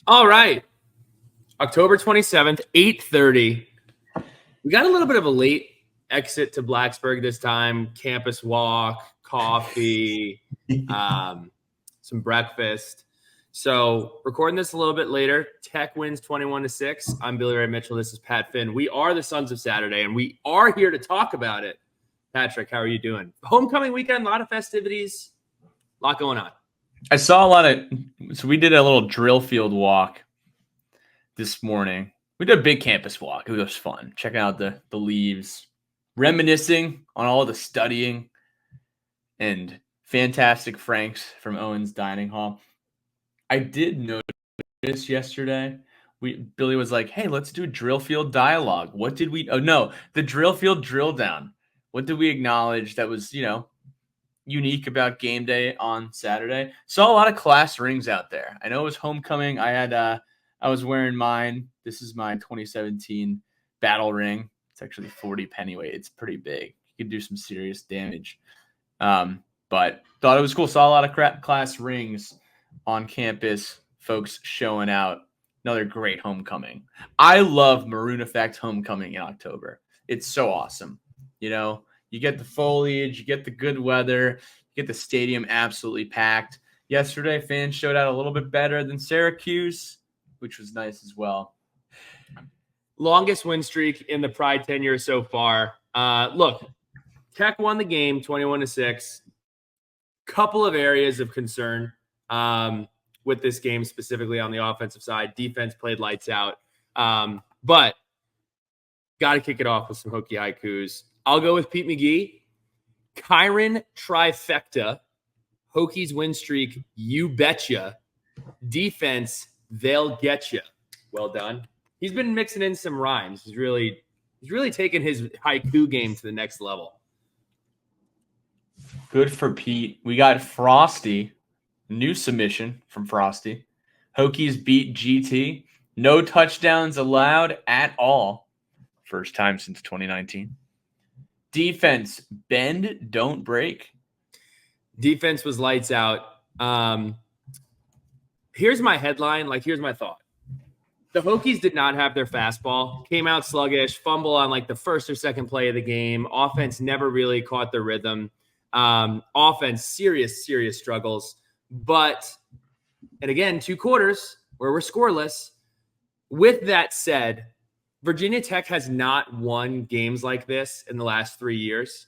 All right. October 27th, 8:30. We got a little bit of a late exit to Blacksburg this time. Campus walk, coffee, some breakfast. So recording this a little bit later. Tech wins 21-6. I'm Billy Ray Mitchell. This is Pat Finn. We are the Sons of Saturday, and we are here to talk about it. Patrick, how are you doing? Homecoming weekend, a lot of festivities, a lot going on. I saw a lot of – so we did a little drill field walk this morning. We did a big campus walk. It was fun. Checking out the leaves, reminiscing on all the studying, and fantastic Franks from Owen's Dining Hall. I did notice yesterday, Billy was like, hey, let's do drill field dialogue. What did we – oh, no, the drill field drill down. What did we acknowledge that was, unique about game day on Saturday? Saw a lot of class rings out there. I know it was homecoming. I was wearing mine. This is my 2017 battle ring. It's actually 40 pennyweight. It's pretty big. You could do some serious damage. But thought it was cool. Saw a lot of class rings on campus. Folks showing out. Another great homecoming. I love Maroon Effect homecoming in October. It's so awesome. You get the foliage, you get the good weather, you get the stadium absolutely packed. Yesterday, fans showed out a little bit better than Syracuse, which was nice as well. Longest win streak in the Pride tenure so far. Look, Tech won the game 21-6. Couple of areas of concern with this game, specifically on the offensive side. Defense played lights out. But got to kick it off with some Hokie haikus. I'll go with Pete McGee. Kyron trifecta. Hokies win streak, you betcha. Defense, they'll get you. Well done. He's been mixing in some rhymes. He's really taken his haiku game to the next level. Good for Pete. We got Frosty. New submission from Frosty. Hokies beat GT. No touchdowns allowed at all. First time since 2019. Defense, bend, don't break. Defense was lights out. Here's my headline. Here's my thought. The Hokies did not have their fastball. Came out sluggish, fumble on the first or second play of the game. Offense never really caught the rhythm. Offense, serious struggles. But, and again, 2 quarters where we're scoreless. With that said, Virginia Tech has not won games like this in the last 3 years.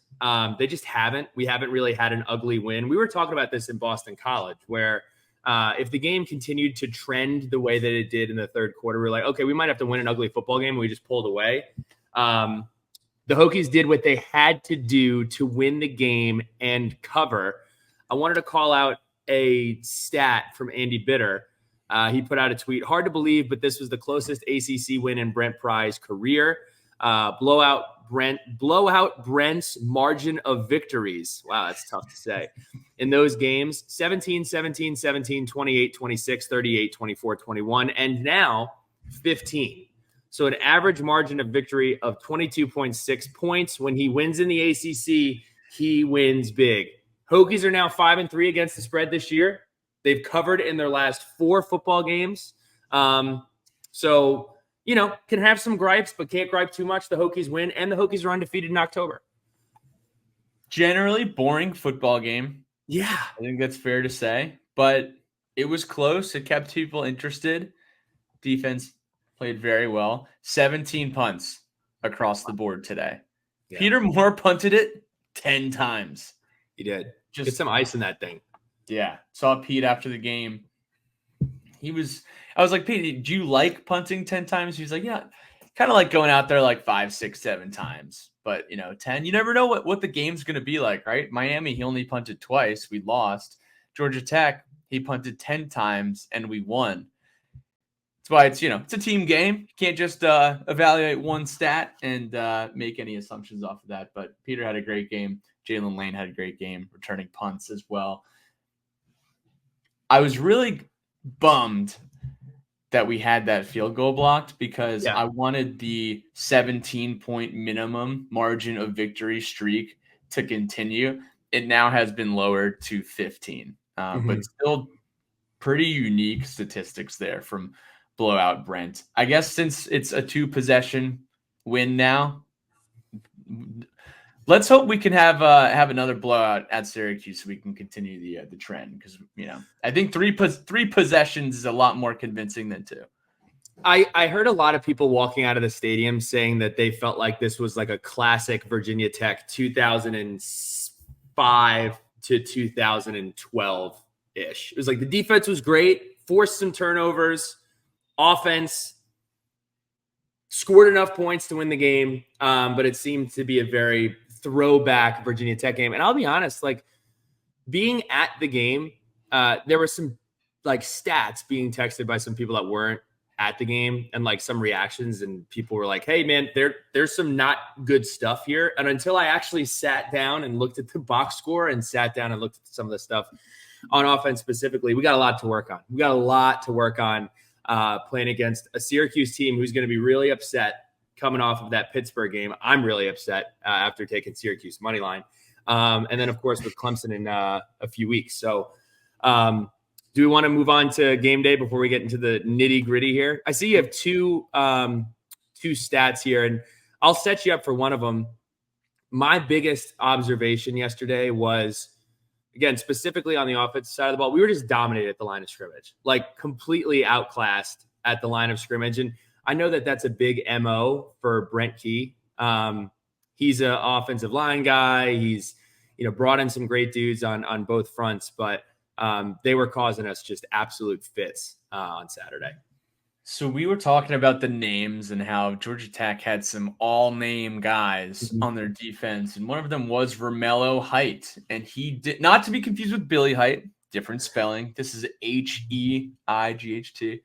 They just haven't. We haven't really had an ugly win. We were talking about this in Boston College, where if the game continued to trend the way that it did in the third quarter, we're like, okay, we might have to win an ugly football game. We just pulled away. The Hokies did what they had to do to win the game and cover. I wanted to call out a stat from Andy Bitter. He put out a tweet. Hard to believe, but this was the closest ACC win in Brent Pry's career. Blowout Brent's margin of victories. Wow, that's tough to say. In those games, 17, 17, 17, 28, 26, 38, 24, 21, and now 15. So an average margin of victory of 22.6 points. When he wins in the ACC, he wins big. Hokies are now 5-3 against the spread this year. They've covered in their last 4 football games. So, can have some gripes, but can't gripe too much. The Hokies win, and the Hokies are undefeated in October. Generally boring football game. Yeah. I think that's fair to say. But it was close. It kept people interested. Defense played very well. 17 punts across the board today. Yeah. Peter Moore punted it 10 times. He did. Get some ice in that thing. Yeah. Saw Pete after the game. I was like, Pete, do you like punting 10 times? He was like, yeah, kind of like going out there 5, 6, 7 times. But, 10, you never know what the game's going to be like, right? Miami, he only punted twice. We lost. Georgia Tech, he punted 10 times and we won. That's why it's a team game. You can't just evaluate one stat and make any assumptions off of that. But Peter had a great game. Jalen Lane had a great game, returning punts as well. I was really bummed that we had that field goal blocked because I wanted the 17-point minimum margin of victory streak to continue. It now has been lowered to 15, but still pretty unique statistics there from blowout Brent. I guess since it's a 2-possession win now, let's hope we can have another blowout at Syracuse so we can continue the trend, because I think three possessions is a lot more convincing than 2. I heard a lot of people walking out of the stadium saying that they felt like this was like a classic Virginia Tech 2005 to 2012 ish. It was like the defense was great, forced some turnovers, offense scored enough points to win the game, but it seemed to be a very throwback Virginia Tech game. And I'll be honest, like being at the game, there were some like stats being texted by some people that weren't at the game, and like some reactions, and people were like, hey man, there's some not good stuff here. And until I actually sat down and looked at the box score and sat down and looked at some of the stuff on offense specifically, we got a lot to work on. We got a lot to work on playing against a Syracuse team who's going to be really upset coming off of that Pittsburgh game. I'm really upset after taking Syracuse money line. And then of course with Clemson in a few weeks. So do we want to move on to game day before we get into the nitty gritty here? I see you have two stats here, and I'll set you up for one of them. My biggest observation yesterday was, again, specifically on the offensive side of the ball, we were just dominated at the line of scrimmage, like completely outclassed at the line of scrimmage. And I know that that's a big MO for Brent Key. He's an offensive line guy. He's, brought in some great dudes on both fronts, but they were causing us just absolute fits on Saturday. So we were talking about the names and how Georgia Tech had some all-name guys on their defense, and one of them was Romello Height, and he did not to be confused with Billy Height, different spelling. This is Height. He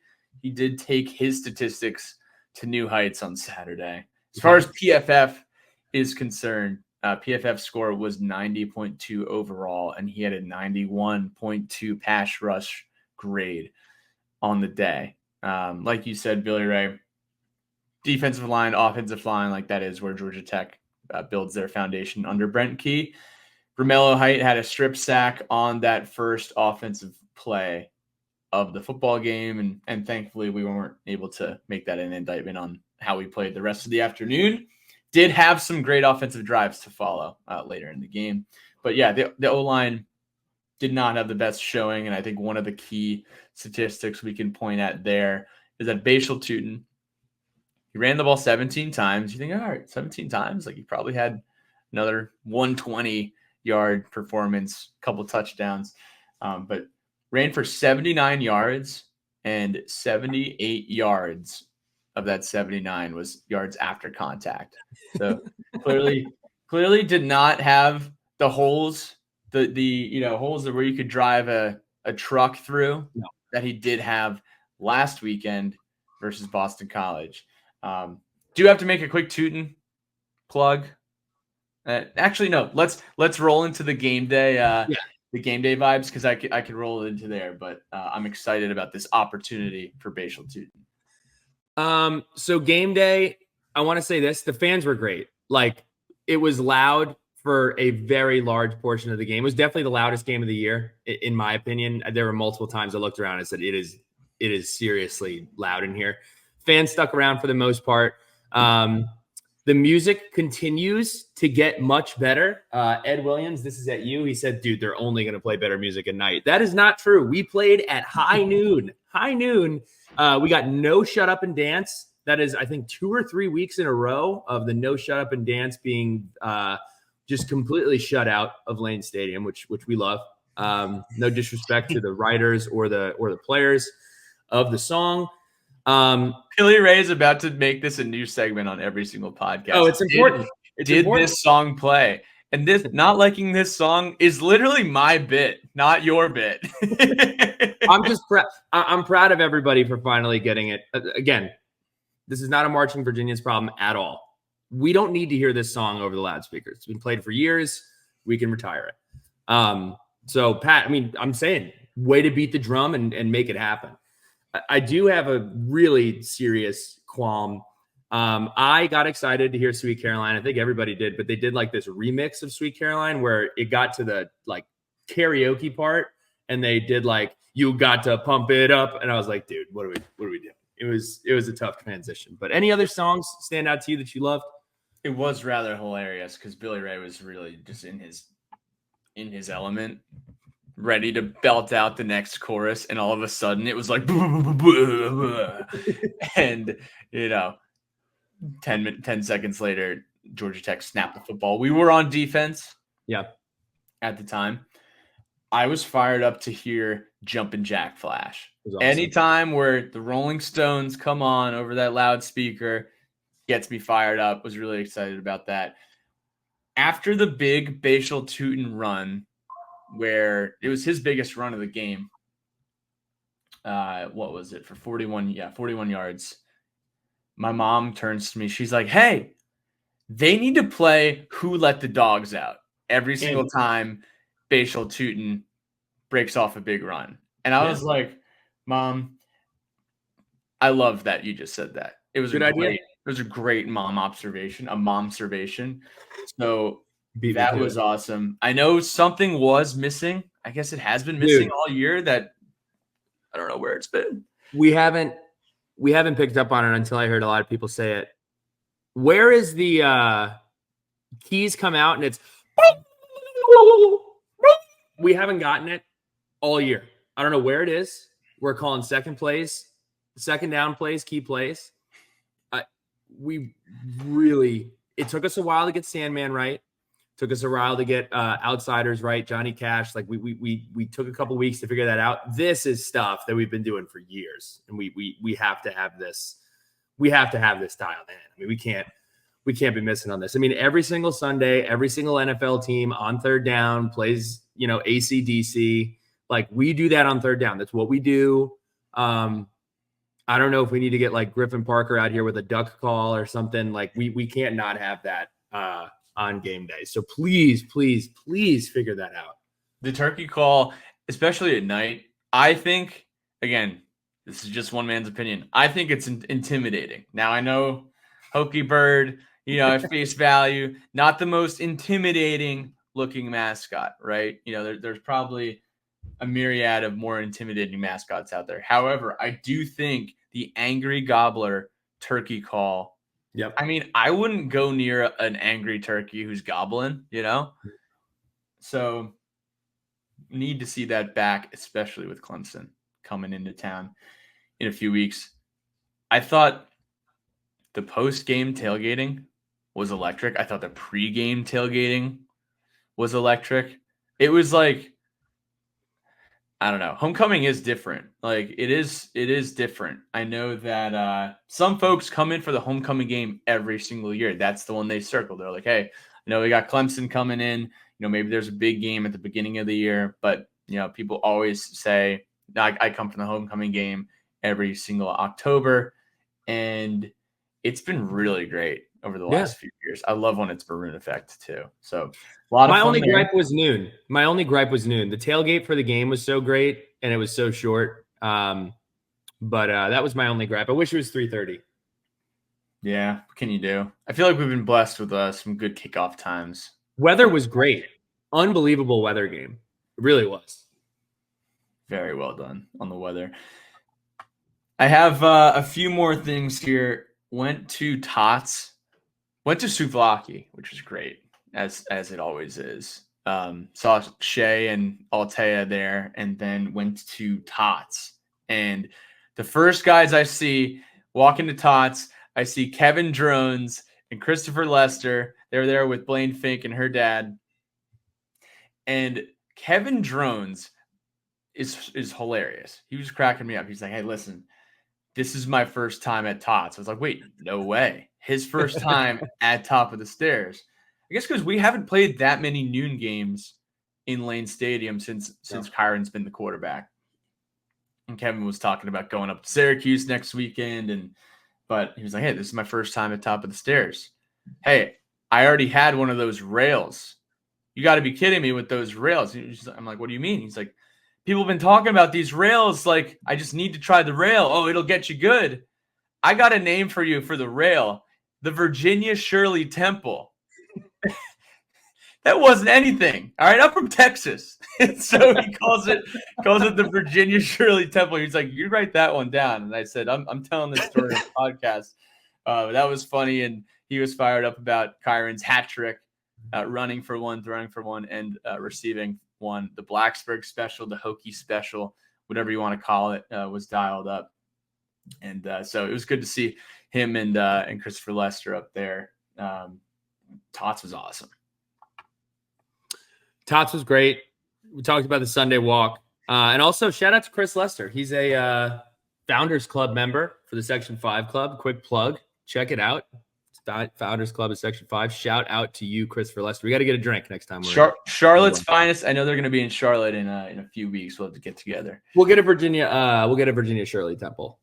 did take his statistics to new heights on Saturday. As far as PFF is concerned, PFF score was 90.2 overall, and he had a 91.2 pass rush grade on the day. Like you said, Billy Ray, defensive line, offensive line, like that is where Georgia Tech builds their foundation under Brent Key. Romello Height had a strip sack on that first offensive play of the football game, and thankfully we weren't able to make that an indictment on how we played the rest of the afternoon. Did have some great offensive drives to follow later in the game. But yeah, the O-line did not have the best showing, and I think one of the key statistics we can point at there is that Bashal Tutin, he ran the ball 17 times. You think, all right, 17 times? Like he probably had another 120-yard performance, couple touchdowns, but ran for 79 yards, and 78 yards of that 79 was yards after contact. So clearly did not have the holes, the holes where you could drive a truck through that he did have last weekend versus Boston College. Do you have to make a quick Tutin plug? Actually, no. Let's roll into the game day. The game day vibes, because I could roll it into there. But I'm excited about this opportunity for Bashal Tutin. So game day, I want to say this: the fans were great. Like it was loud for a very large portion of the game. It was definitely the loudest game of the year, in my opinion. There were multiple times I looked around and said, it is seriously loud in here. Fans stuck around for the most part. The music continues to get much better. Ed Williams, this is at you. He said, dude, they're only going to play better music at night. That is not true. We played at high noon. We got no shut up and dance. That is, I think, 2 or 3 weeks in a row of the no shut up and dance being just completely shut out of Lane Stadium, which we love. No disrespect to the writers or the players of the song. Billy Ray is about to make this a new segment on every single podcast. Oh, it's important. This song play? And this, not liking this song is literally my bit, not your bit. I'm proud of everybody for finally getting it. Again, this is not a Marching Virginians problem at all. We don't need to hear this song over the loudspeakers. It's been played for years. We can retire it. So Pat, I'm saying, way to beat the drum and make it happen. I do have a really serious qualm. I got excited to hear Sweet Caroline. I think everybody did, but they did like this remix of Sweet Caroline where it got to the like karaoke part, and they did like, you got to pump it up. And I was like, dude, what are we doing? It was a tough transition. But any other songs stand out to you that you loved? It was rather hilarious because Billy Ray was really just in his element, ready to belt out the next chorus, and all of a sudden it was like, and 10 seconds later, Georgia Tech snapped the football. We were on defense, at the time. I was fired up to hear Jumpin' Jack Flash. Awesome. Anytime where the Rolling Stones come on over that loudspeaker gets me fired up. Was really excited about that. After the big Bashal Tootin run, where it was his biggest run of the game, what was it, for 41 yards, my mom turns to me. She's like, hey, they need to play Who Let the Dogs Out every single time Bashal Tootin breaks off a big run. And I was like, Mom, I love that you just said that. It was It was a great mom observation. So that was awesome. I know something was missing. I guess it has been missing all year. That I don't know where it's been. We haven't picked up on it until I heard a lot of people say it. Where is the keys come out and it's we haven't gotten it all year. I don't know where it is. We're calling second plays, second down plays, key plays. It took us a while to get Sandman right. Took us a while to get Outsiders right, Johnny Cash. Like we took a couple weeks to figure that out. This is stuff that we've been doing for years, and we have to have this. We have to have this dialed in. I mean, we can't be missing on this. I mean, every single Sunday, every single NFL team on third down plays, AC/DC. Like we do that on third down. That's what we do. I don't know if we need to get like Griffin Parker out here with a duck call or something. Like we can't not have that on game day. So please figure that out. The turkey call, especially at night, I think, again, this is just one man's opinion, I think it's intimidating. Now I know Hokie Bird, at face value, not the most intimidating looking mascot, right? There's probably a myriad of more intimidating mascots out there. However, I do think the Angry Gobbler turkey call. Yep. I mean, I wouldn't go near an angry turkey who's gobbling, So need to see that back, especially with Clemson coming into town in a few weeks. I thought the post-game tailgating was electric. I thought the pre-game tailgating was electric. It was like, I don't know. Homecoming is different. Like it is different. I know that some folks come in for the homecoming game every single year. That's the one they circle. They're like, hey, we got Clemson coming in. Maybe there's a big game at the beginning of the year, but people always say, I come from the homecoming game every single October, and it's been really great over the last few years. I love when it's Maroon Effect too. So a lot of fun. My only gripe was noon. The tailgate for the game was so great and it was so short. But that was my only gripe. I wish it was 3:30. Yeah, what can you do? I feel like we've been blessed with some good kickoff times. Weather was great. Unbelievable weather game. It really was. Very well done on the weather. I have a few more things here. Went to Tots. Went to Souvlaki, which was great, as it always is. Saw Shea and Altea there, and then went to Tots. And the first guys I see walk into Tots, I see Kevin Drones and Christopher Lester. They're there with Blaine Fink and her dad. And Kevin Drones is hilarious. He was cracking me up. He's like, hey, listen, this is my first time at Tots. I was like, wait, no way. His first time at Top of the Stairs. I guess because we haven't played that many noon games in Lane Stadium since Kyron's been the quarterback. And Kevin was talking about going up to Syracuse next weekend, but he was like, hey, this is my first time at Top of the Stairs. Hey, I already had one of those rails. You got to be kidding me with those rails. I'm like, what do you mean? He's like, people have been talking about these rails. Like, I just need to try the rail. Oh, it'll get you good. I got a name for you for the rail. The Virginia Shirley Temple. That wasn't anything. All right, I'm from Texas. And so he calls it the Virginia Shirley Temple. He's like, you write that one down. And I said, I'm telling this story on the podcast. That was funny. And he was fired up about Kyron's hat trick, running for one, throwing for one, and receiving one. The Blacksburg special, the Hokies special, whatever you want to call it, was dialed up. And so it was good to see him and Christopher Lester up there. Tots was awesome. Tots was great. We talked about the Sunday walk. And also shout out to Chris Lester. He's a Founders Club member for the Section 5 Club. Quick plug. Check it out. Founders Club is Section 5. Shout out to you, Christopher Lester. We got to get a drink next time. Charlotte's finest. I know they're going to be in Charlotte in a few weeks. We'll have to get together. We'll get a Virginia Shirley Temple.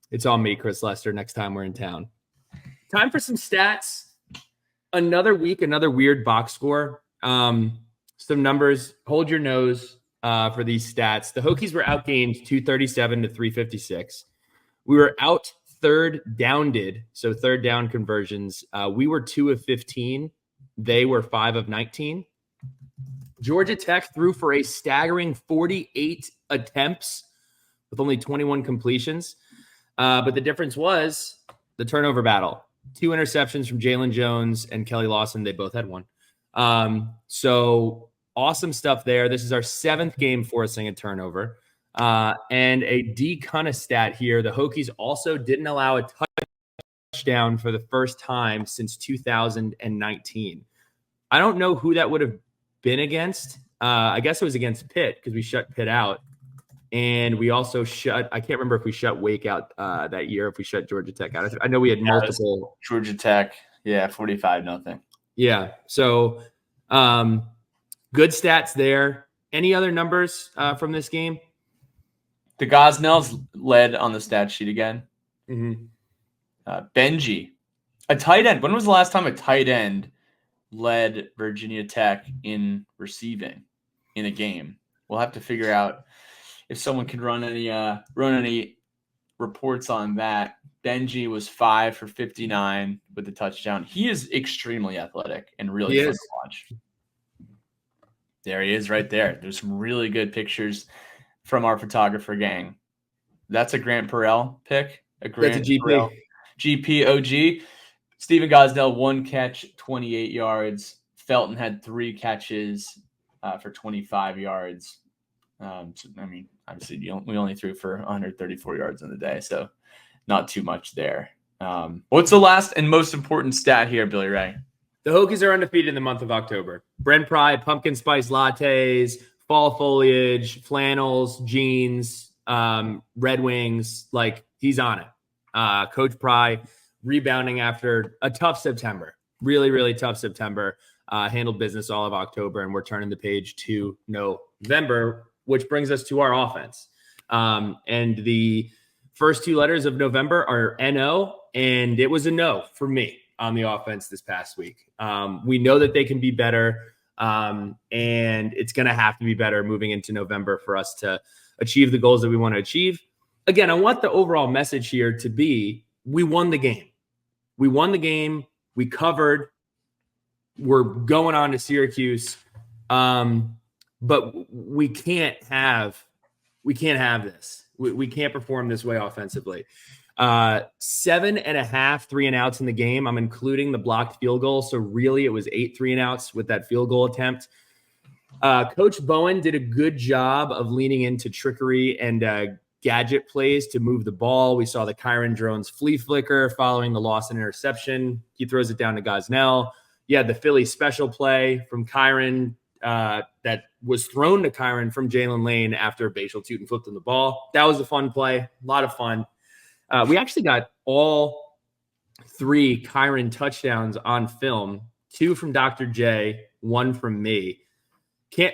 It's on me, Chris Lester, next time we're in town. Time for some stats. Another week, another weird box score. Some numbers. Hold your nose for these stats. The Hokies were outgained 237 to 356. We were out third downed, so third down conversions. We were 2 of 15. They were 5 of 19. Georgia Tech threw for a staggering 48 attempts with only 21 completions. But the difference was the turnover battle. 2 interceptions from Jalen Jones and Kelly Lawson. They both had one. So awesome stuff there. This is our 7th game forcing a turnover. And a D-kind of stat here. The Hokies also didn't allow a touchdown for the first time since 2019. I don't know who that would have been against. I guess it was against Pitt because we shut Pitt out. And we also I can't remember if we shut Wake out that year, if we shut Georgia Tech out. I know we had multiple. Georgia Tech, 45-0. Yeah. So good stats there. Any other numbers from this game? The Gosnells led on the stat sheet again. Mm-hmm. Benji, a tight end. When was the last time a tight end led Virginia Tech in receiving in a game? We'll have to figure out if someone could run any reports on that. Benji was 5 for 59 with the touchdown. He is extremely athletic and really fun to watch. There he is right there. There's some really good pictures from our photographer gang. That's a Grant Perrell pick. That's a GP. Perrell. GP OG. Stephen Gosnell, 1 catch, 28 yards. Felton had 3 catches for 25 yards. Obviously, we only threw for 134 yards in the day, so not too much there. What's the last and most important stat here, Billy Ray? The Hokies are undefeated in the month of October. Brent Pry, pumpkin spice lattes, fall foliage, flannels, jeans, Red Wings. Like, he's on it. Coach Pry rebounding after a tough September. Really, really tough September. Handled business all of October, and we're turning the page to November, which brings us to our offense. And the first 2 letters of November are NO, and it was a no for me on the offense this past week. We know that they can be better, and it's going to have to be better moving into November for us to achieve the goals that we want to achieve. Again, I want the overall message here to be, we won the game. We won the game. We covered. We're going on to Syracuse. But we can't have this. We can't perform this way offensively. 7.5 3-and-outs in the game. I'm including the blocked field goal. So really it was 8 3-and-outs with that field goal attempt. Coach Bowen did a good job of leaning into trickery and gadget plays to move the ball. We saw the Kyron drones flea flicker following the Lawson interception. He throws it down to Gosnell. You had the Philly special play from Kyron that was thrown to Kyron from Jalen Lane after Bashal Tootin flipped him the ball. That was a fun play. A lot of fun. We actually got all 3 Kyron touchdowns on film, 2 from Dr. J, 1 from me.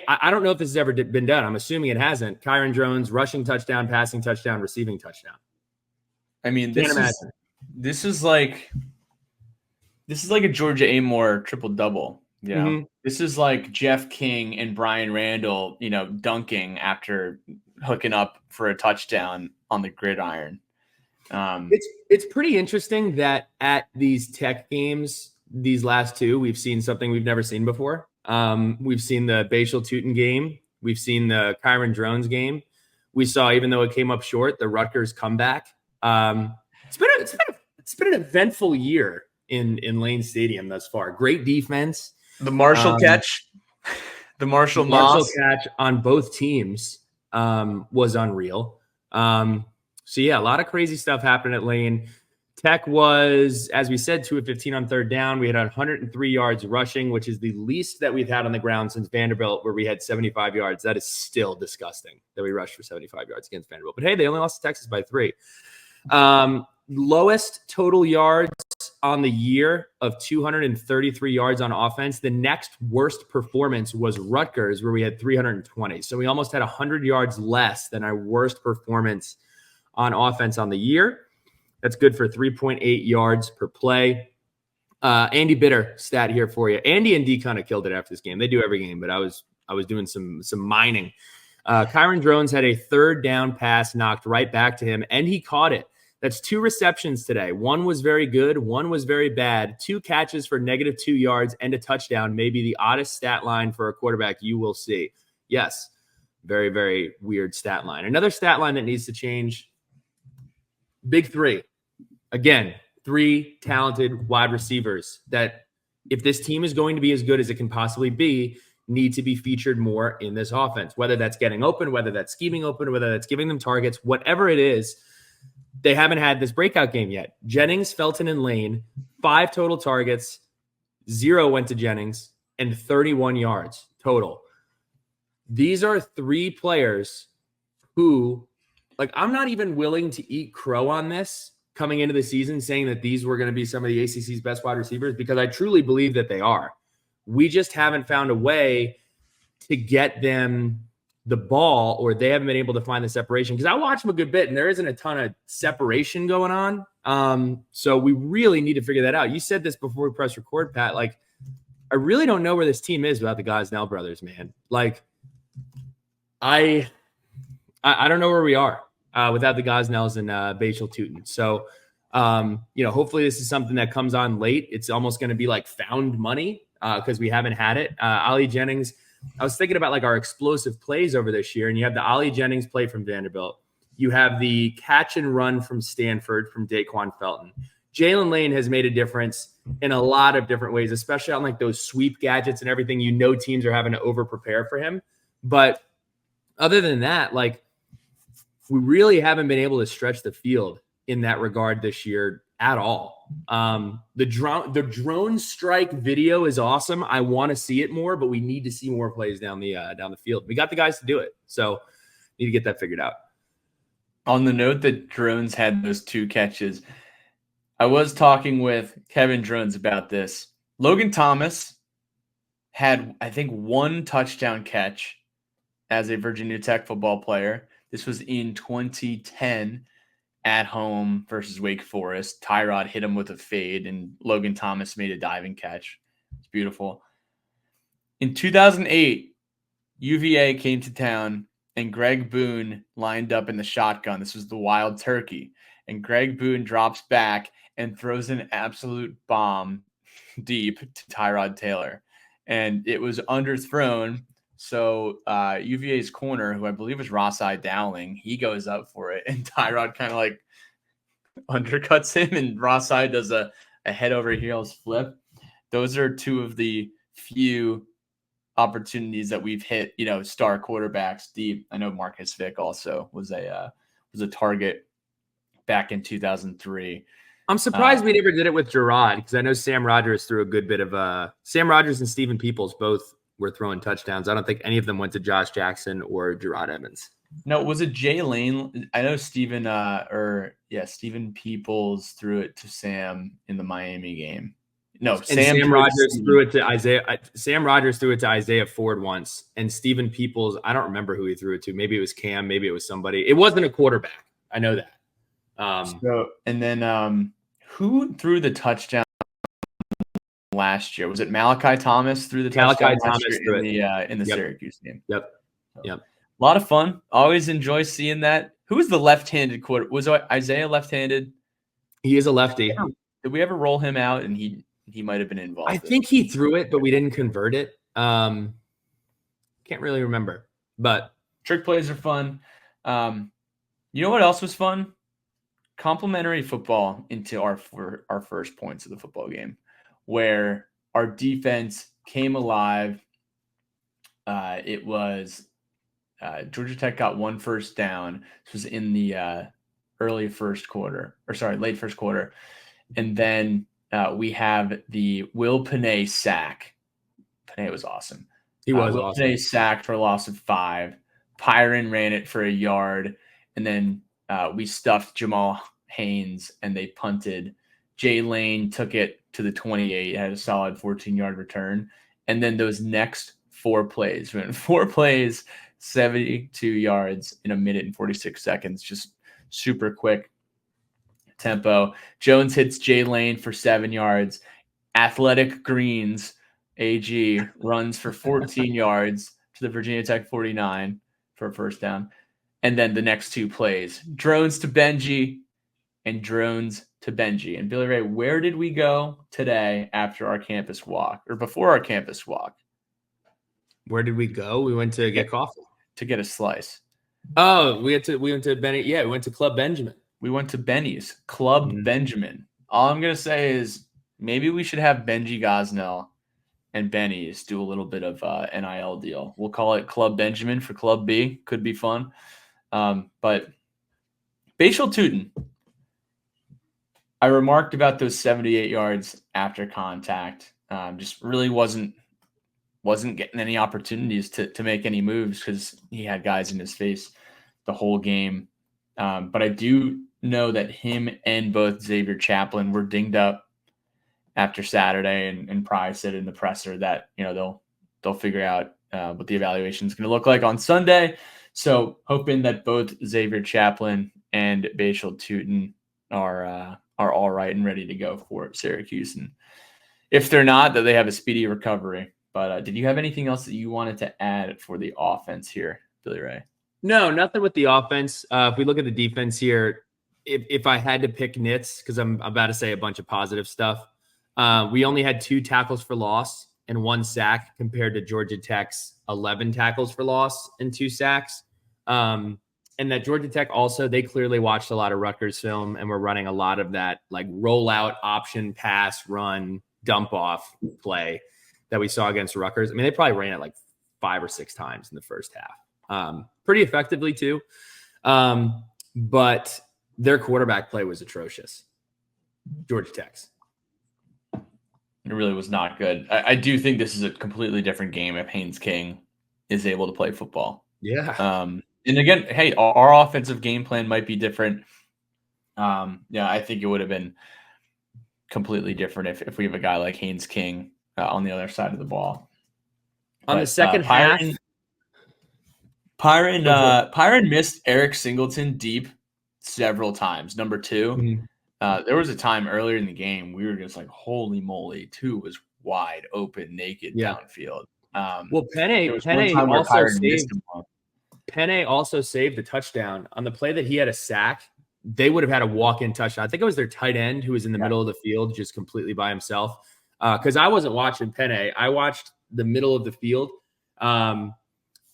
I don't know if this has ever been done. I'm assuming it hasn't. Kyron drones, rushing touchdown, passing touchdown, receiving touchdown. I mean, this is like a Georgia Amore triple-double. Yeah. Mm-hmm. This is like Jeff King and Brian Randall, dunking after hooking up for a touchdown on the gridiron. It's pretty interesting that at these Tech games, these last 2, we've seen something we've never seen before. We've seen the Bashal Tootin game. We've seen the Kyron Drones game. We saw, even though it came up short, the Rutgers comeback. It's been an eventful year in Lane Stadium thus far. Great defense. The Marshall catch, the Marshall catch on both teams was unreal. So yeah, a lot of crazy stuff happened at Lane. Tech was, as we said, 2 of 15 on third down. We had 103 yards rushing, which is the least that we've had on the ground since Vanderbilt, where we had 75 yards. That is still disgusting that we rushed for 75 yards against Vanderbilt. But hey, they only lost to Texas by 3. Lowest total yards on the year of 233 yards on offense. The next worst performance was Rutgers, where we had 320. So we almost had 100 yards less than our worst performance on offense on the year. That's good for 3.8 yards per play. Andy Bitter stat here for you. Andy and D kind of killed it after this game. They do every game, but I was doing some mining. Kyron Drones had a third down pass knocked right back to him, and he caught it. That's 2 receptions today. One was very good. One was very bad. 2 catches for -2 yards and a touchdown. Maybe the oddest stat line for a quarterback you will see. Yes, very, very weird stat line. Another stat line that needs to change. Big 3. Again, 3 talented wide receivers that, if this team is going to be as good as it can possibly be, need to be featured more in this offense, whether that's getting open, whether that's scheming open, whether that's giving them targets, whatever it is. They haven't had this breakout game yet. Jennings, Felton, and Lane, 5 total targets, 0 went to Jennings, and 31 yards total. These are 3 players who, like, I'm not even willing to eat crow on this coming into the season, saying that these were going to be some of the ACC's best wide receivers, because I truly believe that they are. We just haven't found a way to get them the ball, or they haven't been able to find the separation, because I watch them a good bit and there isn't a ton of separation going on. So we really need to figure that out. You said this before we press record, Pat. Like, I really don't know where this team is without the Gosnell brothers, man. Like, I don't know where we are without the Gosnells and Bashal Tootin. So, hopefully this is something that comes on late. It's almost going to be like found money because we haven't had it. Ollie Jennings, I was thinking about like our explosive plays over this year, and you have the Ollie Jennings play from Vanderbilt. You have the catch and run from Stanford from Daquan Felton. Jalen Lane has made a difference in a lot of different ways, especially on like those sweep gadgets and everything. Teams are having to over prepare for him. But other than that, like, we really haven't been able to stretch the field in that regard this year at all. The drone strike video is awesome. I want to see it more, but we need to see more plays down the field. We got the guys to do it, so need to get that figured out. On the note that Drones had those 2 catches, I was talking with Kevin Drones about this. Logan Thomas had, I think, 1 touchdown catch as a Virginia Tech football player. This was in 2010 at home versus Wake Forest. Tyrod hit him with a fade, and Logan Thomas made a diving catch. It's beautiful. In 2008, UVA came to town, and Greg Boone lined up in the shotgun. This was the Wild Turkey. And Greg Boone drops back and throws an absolute bomb deep to Tyrod Taylor. And it was underthrown. So UVA's corner, who I believe was Ross-I Dowling, he goes up for it, and Tyrod kind of like undercuts him, and Ross-I does a head over heels flip. Those are 2 of the few opportunities that we've hit, star quarterbacks deep. I know Marcus Vick also was a target back in 2003. I'm surprised we never did it with Gerard, because I know Sam Rogers threw a good bit of Sam Rogers and Stephen Peoples both were throwing touchdowns. I don't think any of them went to Josh Jackson or Gerard Evans. No, was it Jay Lane? I know Stephen Peoples threw it to Sam in the Miami game. No, Sam Rogers threw it to Isaiah. Sam Rogers threw it to Isaiah Ford once, and Stephen Peoples, I don't remember who he threw it to. Maybe it was Cam, maybe it was somebody. It wasn't a quarterback. I know that. Who threw the touchdown last year? Was it Malachi Thomas threw the touchdown in the Syracuse game? Yep. A lot of fun. Always enjoy seeing that. Who was the left-handed quarter? Was Isaiah left-handed? He is a lefty. Did we ever roll him out and he might have been involved? I think he threw it, but we didn't convert it. Can't really remember, but trick plays are fun. You know what else was fun? Complimentary football into our first points of the football game, where our defense came alive. It was Georgia Tech got one first down. This was in the late first quarter. And then we have the Will Panay sack. Panay was awesome. he was Will awesome. Panay sacked for a loss of 5. Pyron ran it for a yard. And then we stuffed Jamal Haynes and they punted. Jay Lane took it to the 28, had a solid 14-yard return. And then those next 4 plays, 72 yards in a minute and 46 seconds, just super quick tempo. Jones hits Jay Lane for 7 yards. Athletic Greens, AG, runs for 14 yards to the Virginia Tech 49 for a first down. And then the next 2 plays, drones to Benji and drones to Benji. And Billy Ray, where did we go today after our campus walk or before our campus walk? Where did we go? We went to get coffee. To get a slice. Oh, we went to Benny. Yeah, we went to Club Benjamin. We went to Benny's Club Benjamin. All I'm gonna say is maybe we should have Benji Gosnell and Benny's do a little bit of NIL deal. We'll call it Club Benjamin for Club B. Could be fun. But Bashal Tootin, I remarked about those 78 yards after contact. Just really wasn't getting any opportunities to make any moves because he had guys in his face the whole game. But I do know that him and both Xavier Chaplin were dinged up after Saturday, and Pry said in the presser that they'll figure out what the evaluation is going to look like on Sunday. So hoping that both Xavier Chaplin and Bashal Tootin are all right and ready to go for Syracuse, and if they're not, that they have a speedy recovery. But did you have anything else that you wanted to add for the offense here, Billy Ray? No, nothing with the offense. If we look at the defense here, if I had to pick nits, because I'm about to say a bunch of positive stuff, we only had 2 tackles for loss and 1 sack compared to Georgia Tech's 11 tackles for loss and 2 sacks. And that Georgia Tech also, they clearly watched a lot of Rutgers film and were running a lot of that like rollout, option, pass, run, dump off play that we saw against Rutgers. I mean, they probably ran it like 5 or 6 times in the first half. Pretty effectively too. But their quarterback play was atrocious. Georgia Tech's. It really was not good. I do think this is a completely different game if Haynes King is able to play football. Yeah. And again, hey, our offensive game plan might be different. I think it would have been completely different if we have a guy like Haynes King on the other side of the ball. On the second half, Pyron missed Eric Singleton deep several times. Number 2, there was a time earlier in the game we were just like, holy moly, 2 was wide open, naked downfield. Well, Penne also saved the touchdown on the play that he had a sack. They would have had a walk-in touchdown. I think it was their tight end who was in the middle of the field just completely by himself. Because I wasn't watching Penne. I watched the middle of the field. And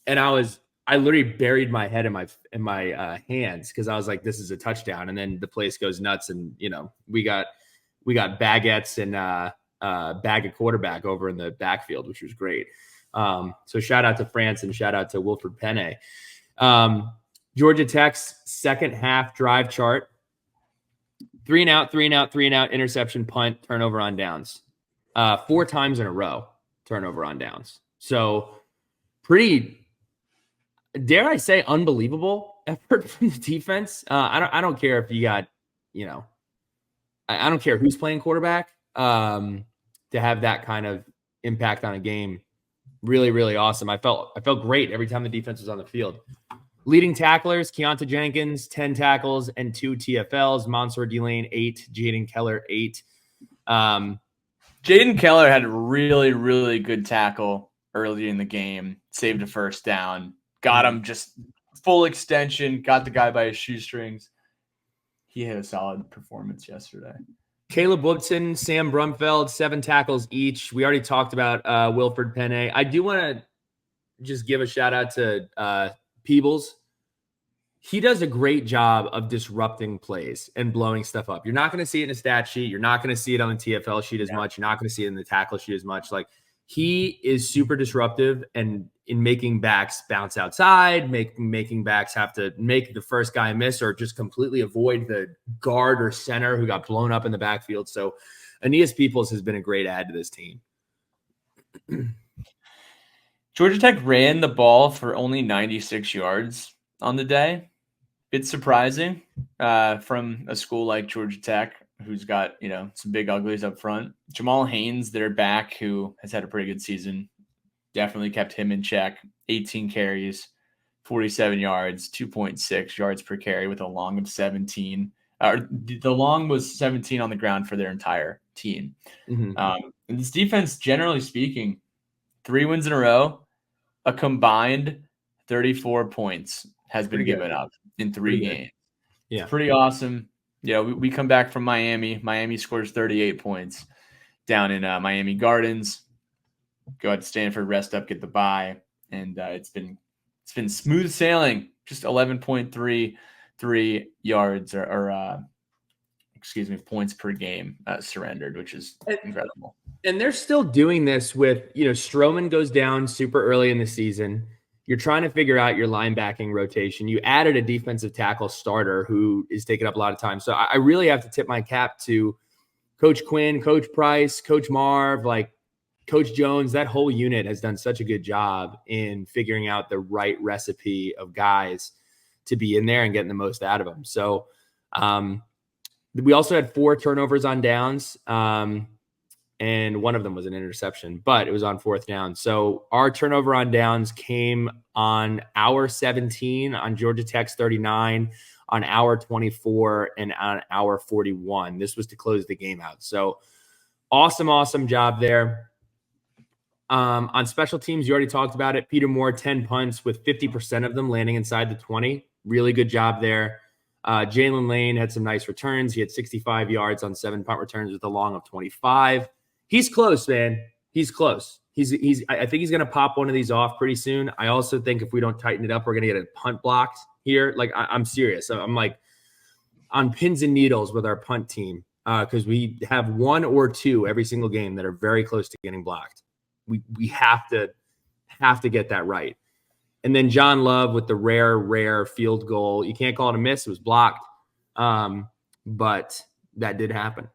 I literally buried my head in my hands because I was like, this is a touchdown. And then the place goes nuts. And, we got baguettes and bag of quarterback over in the backfield, which was great. So shout out to France and shout out to Wilfred Penne. Georgia Tech's second half drive chart: 3 and out, 3 and out, 3 and out, interception, punt, turnover on downs. 4 times in a row, turnover on downs. So pretty, dare I say, unbelievable effort from the defense. I don't care if you got, I don't care who's playing quarterback. To have that kind of impact on a game, really, really awesome. I felt great every time the defense was on the field. Leading tacklers: Keonta Jenkins, 10 tackles and 2 TFLs. Mansour Delane, 8. Jaden Keller, 8. Jaden Keller had a really, really good tackle early in the game, saved a first down, got him just full extension, got the guy by his shoestrings. He had a solid performance yesterday. Caleb Woodson, Sam Brumfeld, 7 tackles each. We already talked about Wilfred Penne. I do want to just give a shout out to Peebles. He does a great job of disrupting plays and blowing stuff up. You're not going to see it in a stat sheet. You're not going to see it on the TFL sheet as much. You're not going to see it in the tackle sheet as much. Like, he is super disruptive and in making backs bounce outside, making backs have to make the first guy miss or just completely avoid the guard or center who got blown up in the backfield. So Aeneas Peoples has been a great add to this team. Georgia Tech ran the ball for only 96 yards on the day. Bit surprising from a school like Georgia Tech, who's got, some big uglies up front. Jamal Haynes, their back, who has had a pretty good season, definitely kept him in check. 18 carries, 47 yards, 2.6 yards per carry with a long of 17. The long was 17 on the ground for their entire team. Mm-hmm. And this defense, generally speaking, 3 wins in a row, a combined 34 points has been given up in 3 games. Yeah. It's pretty awesome. We come back from Miami. Miami scores 38 points down in Miami Gardens. Go out to Stanford, rest up, get the bye, and it's been smooth sailing. Just 11.33 yards or points per game surrendered, which is incredible. And they're still doing this with, Stroman goes down super early in the season. You're trying to figure out your linebacking rotation. You added a defensive tackle starter who is taking up a lot of time. So I really have to tip my cap to Coach Quinn, Coach Price, Coach Marv, like Coach Jones. That whole unit has done such a good job in figuring out the right recipe of guys to be in there and getting the most out of them. So we also had 4 turnovers on downs. And one of them was an interception, but it was on 4th down. So our turnover on downs came on hour 17, on Georgia Tech's 39, on hour 24, and on hour 41. This was to close the game out. So awesome job there. On special teams, you already talked about it. Peter Moore, 10 punts with 50% of them landing inside the 20. Really good job there. Jalen Lane had some nice returns. He had 65 yards on 7 punt returns with a long of 25. He's close, man. He's close. I think he's going to pop one of these off pretty soon. I also think if we don't tighten it up, we're going to get a punt blocked here. Like, I'm serious. I'm like on pins and needles with our punt team because we have 1 or 2 every single game that are very close to getting blocked. We have to get that right. And then John Love with the rare field goal. You can't call it a miss. It was blocked. But that did happen.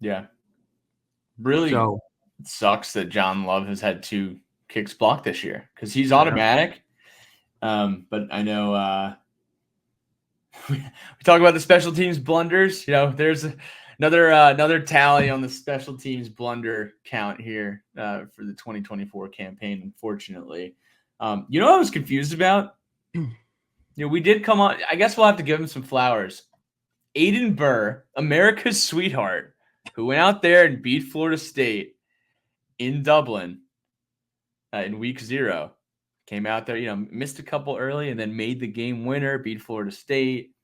Yeah. Really sucks that John Love has had 2 kicks blocked this year because he's automatic. But I know we talk about the special teams blunders. There's another tally on the special teams blunder count here for the 2024 campaign, unfortunately. I was confused about? We did come on. I guess we'll have to give him some flowers. Aiden Burr, America's sweetheart, who went out there and beat Florida State in Dublin in week 0. Came out there, missed a couple early and then made the game winner, beat Florida State.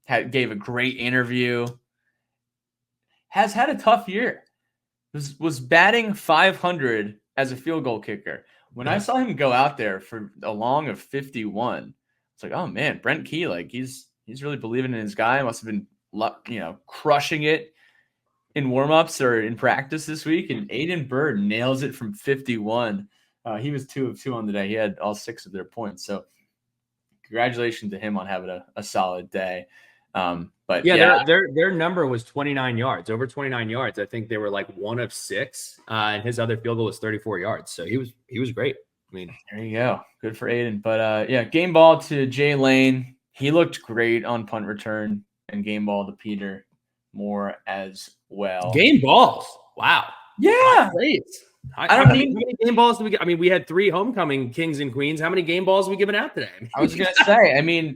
Gave a great interview. Has had a tough year. Was batting .500 as a field goal kicker. When I saw him go out there for a long of 51, it's like, oh man, Brent Key, like he's really believing in his guy. Must have been, crushing it in warmups or in practice this week. And Aiden Burr nails it from 51. He was 2 of 2 on the day. He had all 6 of their points. So congratulations to him on having a solid day. But their number was 29 yards, over 29 yards. I think they were like 1 of 6, and his other field goal was 34 yards. So he was great. I mean, there you go. Good for Aiden. But game ball to Jay Lane. He looked great on punt return, and game ball to Peter Moore as well. Game balls. Wow. Yeah. Great. How many game balls did we get? I mean, we had 3 homecoming kings and queens. How many game balls are we giving out today? I was going to say,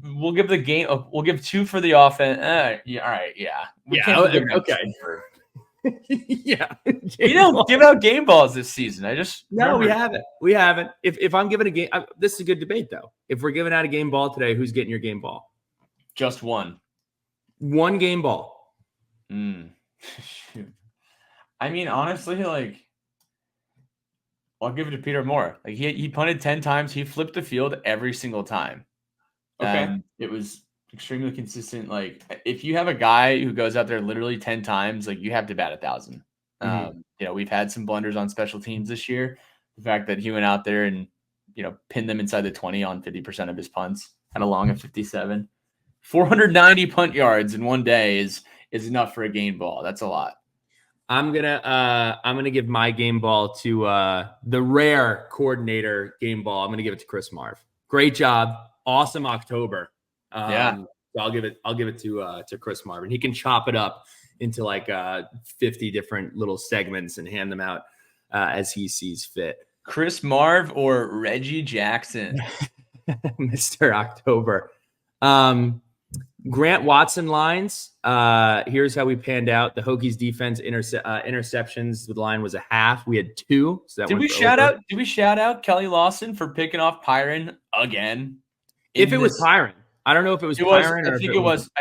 we'll give the game. We'll give 2 for the offense. Yeah. All right. Yeah. Okay. Yeah. We don't give out game balls this season. We haven't. If I'm giving a game, this is a good debate though. If we're giving out a game ball today, who's getting your game ball? Just 1. 1 game ball. Shoot. I mean, honestly, like, I'll give it to Peter Moore. Like he punted 10 times. He flipped the field every single time. Okay. It was extremely consistent. Like if you have a guy who goes out there literally 10 times, like you have to bat 1,000. We've had some blunders on special teams this year. The fact that he went out there and, pinned them inside the 20 on 50% of his punts, had a long of 57. 490 punt yards in one day is enough for a game ball. That's a lot. I'm gonna give my game ball to the rare coordinator game ball. I'm gonna give it to Chris Marv. Great job, awesome October. So I'll give it to Chris Marv, and he can chop it up into like 50 different little segments and hand them out as he sees fit. Chris Marv or Reggie Jackson, Mr. October. Grant Watson lines. Here's how we panned out. The Hokies defense interceptions. The line was a half. We had 2. So that Did we shout out Kelly Lawson for picking off Pyron again? If it was Pyron, I don't know if it was Pyron. I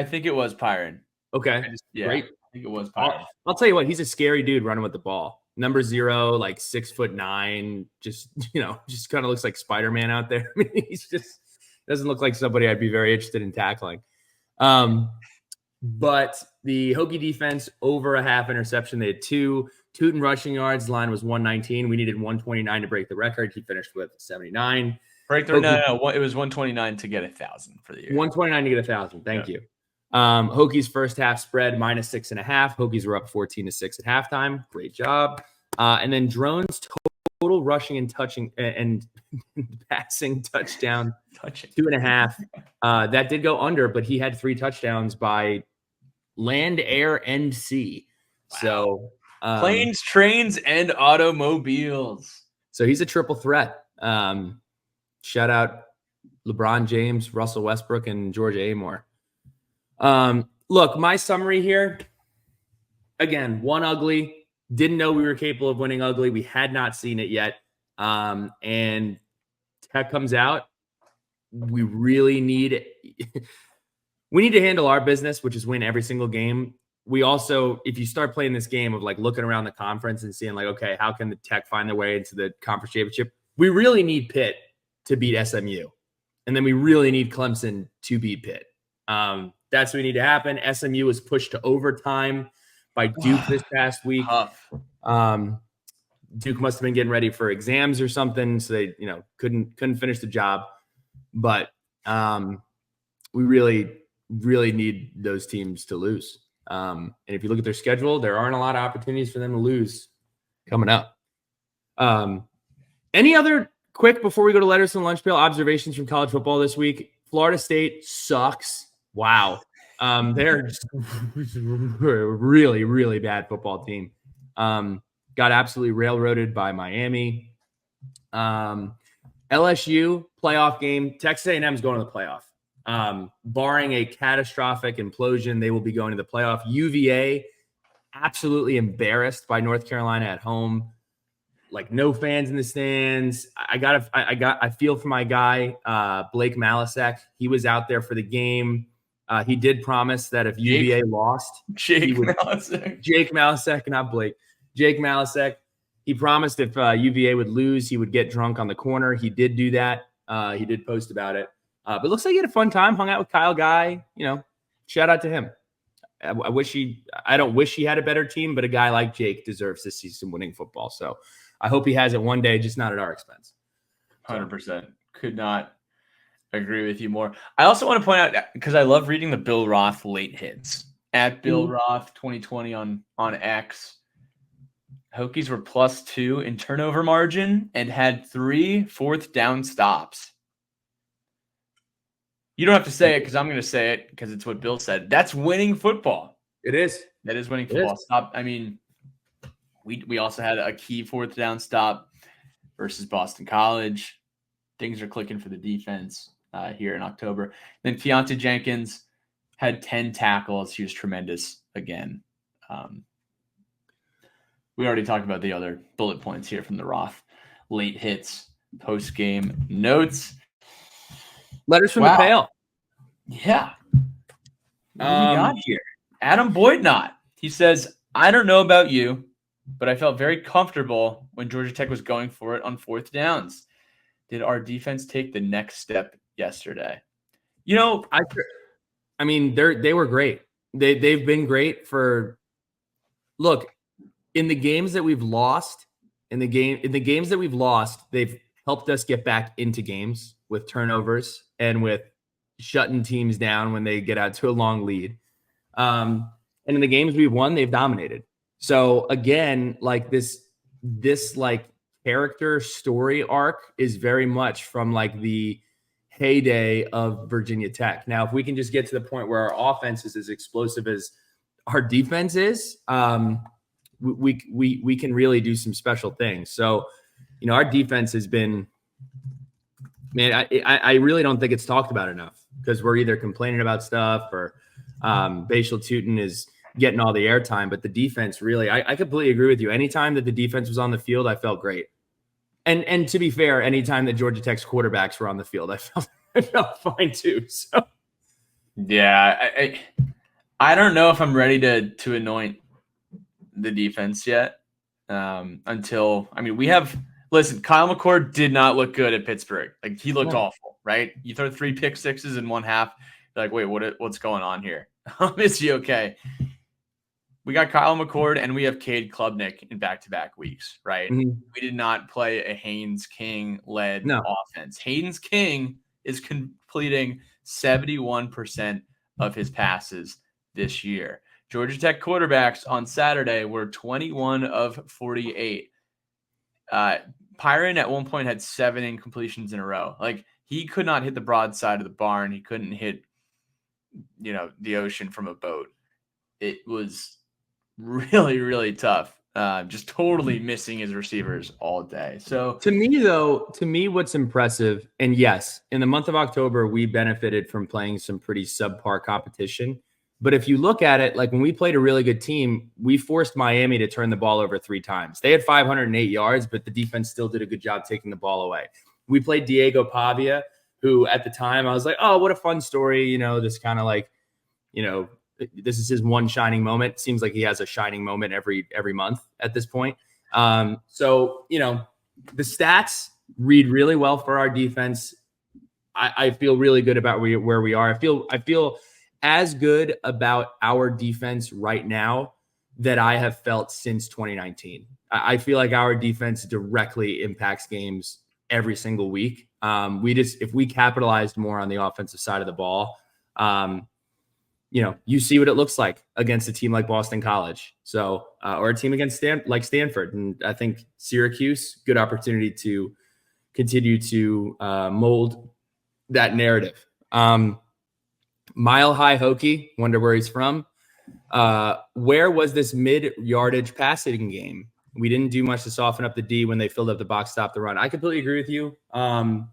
think it was Pyron. Okay, great. I think it was Pyron. I'll tell you what. He's a scary dude running with the ball. Number 0, like 6'9", just kind of looks like Spider-Man out there. I mean, he's just doesn't look like somebody I'd be very interested in tackling. But the Hokie defense over a half interception. They had 2 Tootin rushing yards. The line was 119. We needed 129 to break the record. He finished with 79. No. It was 129 to get 1,000 for the year. 129 to get 1,000. Thank you. Hokies first half spread -6.5. Hokies were up 14-6 at halftime. Great job. And then Drone's total rushing and touching and passing touchdown 2.5. That did go under, but he had 3 touchdowns by land, air, and sea. Wow. So planes, trains, and automobiles. So he's a triple threat. Shout out LeBron James, Russell Westbrook, and Georgia Amore. Look, my summary here, again, won ugly. Didn't know we were capable of winning ugly. We had not seen it yet. And Tech comes out. We really need to handle our business, which is win every single game. We also, if you start playing this game of like looking around the conference and seeing like, okay, how can the Tech find their way into the conference championship? We really need Pitt to beat SMU. And then we really need Clemson to beat Pitt. That's what we need to happen. SMU was pushed to overtime by Duke this past week. Duke must have been getting ready for exams or something, so they, couldn't finish the job. But we really, really need those teams to lose. And if you look at their schedule, there aren't a lot of opportunities for them to lose coming up. Any other quick, before we go to letters and lunch pail, observations from college football this week? Florida State sucks. Wow. They're just a really, really bad football team. Got absolutely railroaded by Miami. LSU playoff game. Texas A&M is going to the playoff. Barring a catastrophic implosion, they will be going to the playoff. UVA absolutely embarrassed by North Carolina at home. Like no fans in the stands. I feel for my guy, Blake Malasek. He was out there for the game. He did promise that if UVA lost, Jake Malasek, not Blake. Jake Malasek. He promised if UVA would lose, he would get drunk on the corner. He did do that. He did post about it. But it looks like he had a fun time, hung out with Kyle Guy. Shout out to him. I don't wish he had a better team, but a guy like Jake deserves to see some winning football. So I hope he has it one day, just not at our expense. 100%. Could not agree with you more. I also want to point out, because I love reading the Bill Roth late hits at Bill Roth 2020 on X. Hokies were +2 in turnover margin and had 3 fourth down stops. You don't have to say it because I'm going to say it because it's what Bill said. That's winning football. It is. That is winning football. Stop. I mean, we also had a key fourth down stop versus Boston College. Things are clicking for the defense here in October. Then Keontae Jenkins had 10 tackles. He was tremendous again. We already talked about the other bullet points here from the Roth late hits, post-game notes. Letters from the pail. Yeah. What do we got here? Adam Boydnott. He says, I don't know about you, but I felt very comfortable when Georgia Tech was going for it on fourth downs. Did our defense take the next step yesterday? You know, I mean, they were great. They've been great for look, in the games that we've lost, in the games that we've lost, they've helped us get back into games with turnovers and with shutting teams down when they get out to a long lead. And in the games we've won, they've dominated. So again, like this like character story arc is very much from like the heyday of Virginia Tech. Now, if we can just get to the point where our offense is as explosive as our defense is, we can really do some special things. So, you know, our defense has been, man, I really don't think it's talked about enough because we're either complaining about stuff or Bashal Tutin is getting all the airtime. But the defense really, I completely agree with you. Anytime that the defense was on the field, I felt great. And to be fair, anytime that Georgia Tech's quarterbacks were on the field, I felt fine too. So yeah, I don't know if I'm ready to anoint the defense yet. Until we have Kyle McCord did not look good at Pittsburgh. Like he looked awful, right? You throw 3 pick sixes in one half. You're like, wait, what's going on here? Is he okay? We got Kyle McCord and we have Cade Klubnik in back-to-back weeks, right? Mm-hmm. We did not play a Haynes King-led offense. Haynes King is completing 71% of his passes this year. Georgia Tech quarterbacks on Saturday were 21 of 48. Pyron at one point had 7 incompletions in a row. Like he could not hit the broad side of the barn. He couldn't hit, the ocean from a boat. It was really, really tough. Just totally missing his receivers all day. So to me, what's impressive, and yes, in the month of October, we benefited from playing some pretty subpar competition. But if you look at it, like when we played a really good team, we forced Miami to turn the ball over 3 times. They had 508 yards, but the defense still did a good job taking the ball away. We played Diego Pavia, who at the time I was like, oh, what a fun story. This kind of like, this is his one shining moment. Seems like he has a shining moment every month at this point. So, the stats read really well for our defense. I feel really good about where we are. I feel as good about our defense right now that I have felt since 2019. I feel like our defense directly impacts games every single week. If we capitalized more on the offensive side of the ball, you see what it looks like against a team like Boston College. So, or a team against Stanford. And I think Syracuse, good opportunity to continue to mold that narrative. Mile High Hokie, wonder where he's from. Where was this mid-yardage passing game? We didn't do much to soften up the D when they filled up the box, stop the run. I completely agree with you. I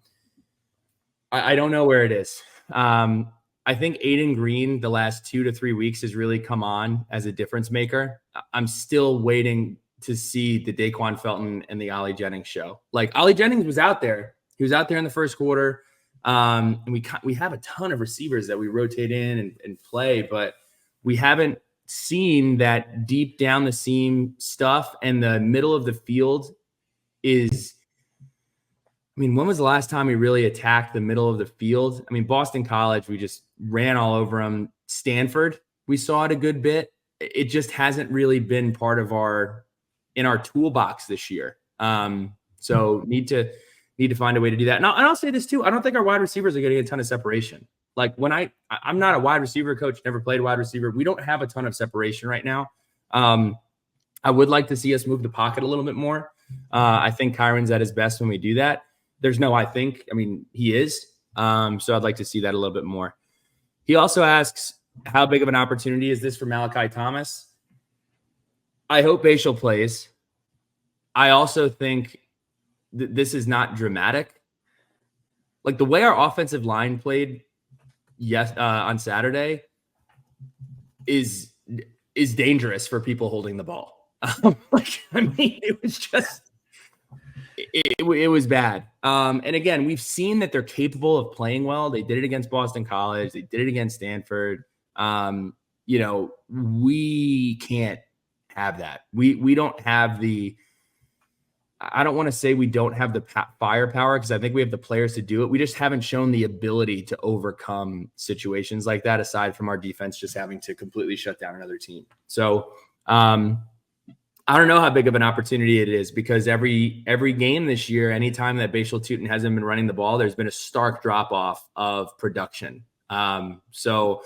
don't know where it is. I think Aiden Green the last 2 to 3 weeks has really come on as a difference maker. I'm still waiting to see the Daquan Felton and the Ollie Jennings show. Like Ollie Jennings was out there. He was out there in the first quarter. And we have a ton of receivers that we rotate in and play, but we haven't seen that deep down the seam stuff. And the middle of the field is, when was the last time we really attacked the middle of the field? Boston College, we just ran all over them. Stanford, we saw it a good bit. It just hasn't really been part of our toolbox this year. So need to find a way to do that. And I'll say this too. I don't think our wide receivers are getting a ton of separation. Like when I'm not a wide receiver coach, never played wide receiver. We don't have a ton of separation right now. I would like to see us move the pocket a little bit more. I think Kyron's at his best when we do that. There's no, he is. So I'd like to see that a little bit more. He also asks, how big of an opportunity is this for Malachi Thomas? I hope Bashal plays. I also think this is not dramatic. Like the way our offensive line played on Saturday is dangerous for people holding the ball. It was just it was bad. And again, we've seen that they're capable of playing well. They did it against Boston College. They did it against Stanford. we can't have that. We don't have I don't want to say we don't have the firepower, because I think we have the players to do it. We just haven't shown the ability to overcome situations like that, aside from our defense just having to completely shut down another team. So I don't know how big of an opportunity it is, because every game this year, anytime that Bashal Tutin hasn't been running the ball, there's been a stark drop off of production. So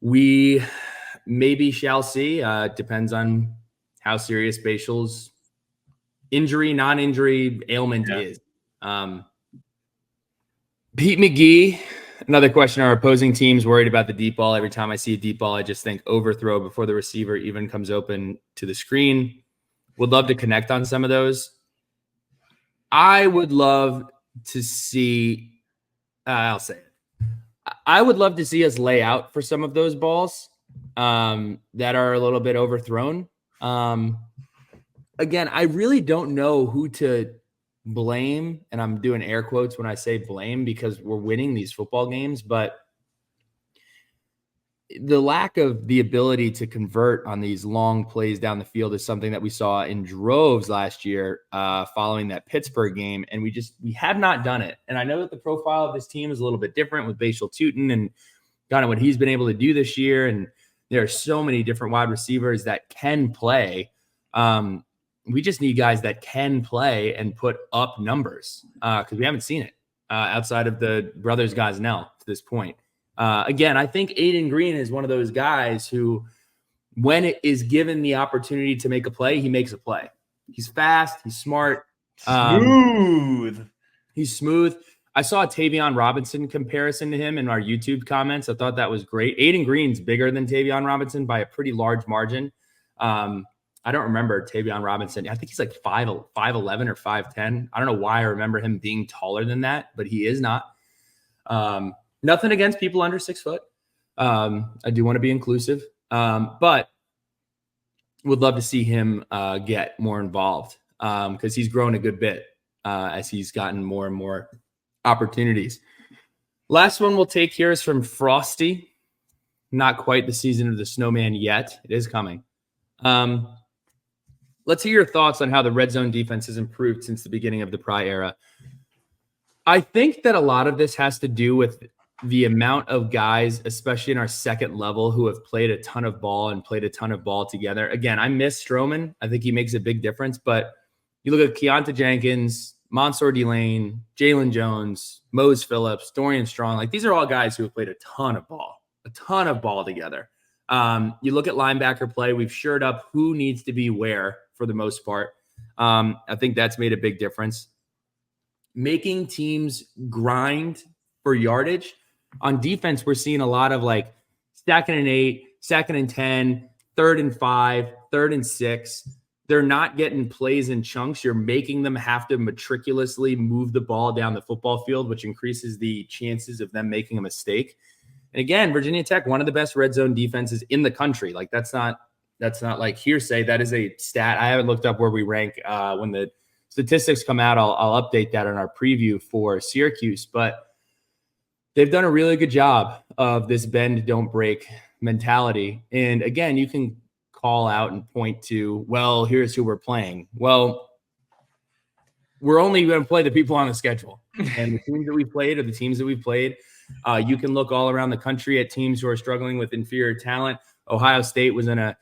we maybe shall see. Depends on how serious Bashal's injury, non-injury ailment is. Pete McGee, another question. Our opposing team's worried about the deep ball. Every time I see a deep ball, I just think overthrow before the receiver even comes open to the screen. Would love to connect on some of those. I would love to see, I'll say it. I would love to see us lay out for some of those balls that are a little bit overthrown. Again, I really don't know who to blame, and I'm doing air quotes when I say blame, because we're winning these football games, but the lack of the ability to convert on these long plays down the field is something that we saw in droves last year following that Pittsburgh game, and we have not done it. And I know that the profile of this team is a little bit different with Bashal Tutin and kind of what he's been able to do this year, and there are so many different wide receivers that can play. We just need guys that can play and put up numbers, because we haven't seen it outside of the brothers Gosnell to this point. Again, I think Aiden Green is one of those guys who, when it is given the opportunity to make a play, he makes a play. He's fast. He's smart. Smooth. He's smooth. I saw a Tavion Robinson comparison to him in our YouTube comments. I thought that was great. Aiden Green's bigger than Tavion Robinson by a pretty large margin. I don't remember Tavion Robinson. I think he's like 5'11" or 5'10". I don't know why I remember him being taller than that, but he is not. Nothing against people under 6 foot. I do want to be inclusive, but would love to see him get more involved, because he's grown a good bit as he's gotten more and more opportunities. Last one we'll take here is from Frosty. Not quite the season of the snowman yet. It is coming. Let's hear your thoughts on how the red zone defense has improved since the beginning of the Pry era. I think that a lot of this has to do with the amount of guys, especially in our second level, who have played a ton of ball and played a ton of ball together. Again, I miss Stroman. I think he makes a big difference. But you look at Keontae Jenkins, Mansour Delane, Jalen Jones, Mose Phillips, Dorian Strong. Like, these are all guys who have played a ton of ball together. You look at linebacker play, we've shored up who needs to be where for the most part. I think that's made a big difference. Making teams grind for yardage. On defense, we're seeing a lot of like 2nd and 8, 2nd and 10, 3rd and 5, 3rd and 6. They're not getting plays in chunks. You're making them have to meticulously move the ball down the football field, which increases the chances of them making a mistake. And again, Virginia Tech, one of the best red zone defenses in the country. Like, that's not like hearsay. That is a stat. I haven't looked up where we rank. When the statistics come out, I'll update that on our preview for Syracuse. But they've done a really good job of this bend, don't break mentality. And again, you can call out and point to, well, here's who we're playing. Well, we're only going to play the people on the schedule. And the teams that we played are the teams that we played. You can look all around the country at teams who are struggling with inferior talent. Ohio State was in a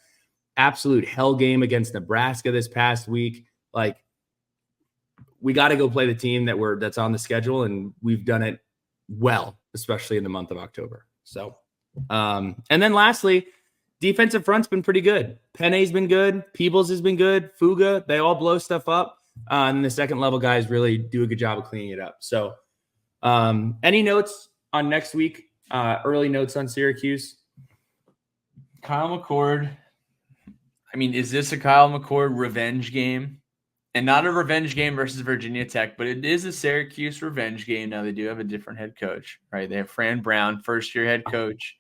absolute hell game against Nebraska this past week. Like, we got to go play the team that's on the schedule, and we've done it well, especially in the month of October. So, and then lastly, defensive front's been pretty good. Penne's been good. Peebles has been good. Fuga, they all blow stuff up. And the second level guys really do a good job of cleaning it up. So, any notes on next week? Early notes on Syracuse? Kyle McCord. I mean, is this a Kyle McCord revenge game? And not a revenge game versus Virginia Tech, but it is a Syracuse revenge game. Now, they do have a different head coach, right? They have Fran Brown, first-year head coach,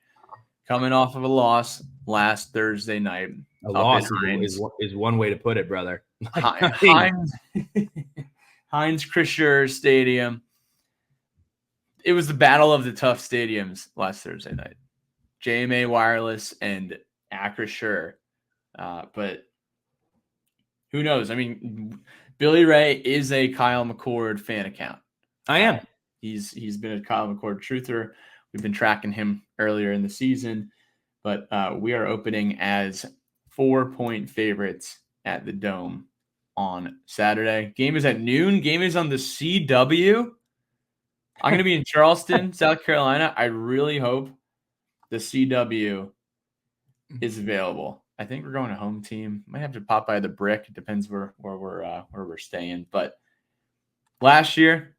coming off of a loss last Thursday night. A loss is one way to put it, brother. Heinz Krischer Stadium. It was the battle of the tough stadiums last Thursday night. JMA Wireless and Acrisure. But who knows? I mean, Billy Ray is a Kyle McCord fan account. I am. He's been a Kyle McCord truther. We've been tracking him earlier in the season, but we are opening as 4-point favorites at the Dome on Saturday. Game is at noon. Game is on the CW. I'm going to be in Charleston, South Carolina. I really hope the CW is available. I think we're going to home team. Might have to pop by the Brick. It depends where we're staying. But last year,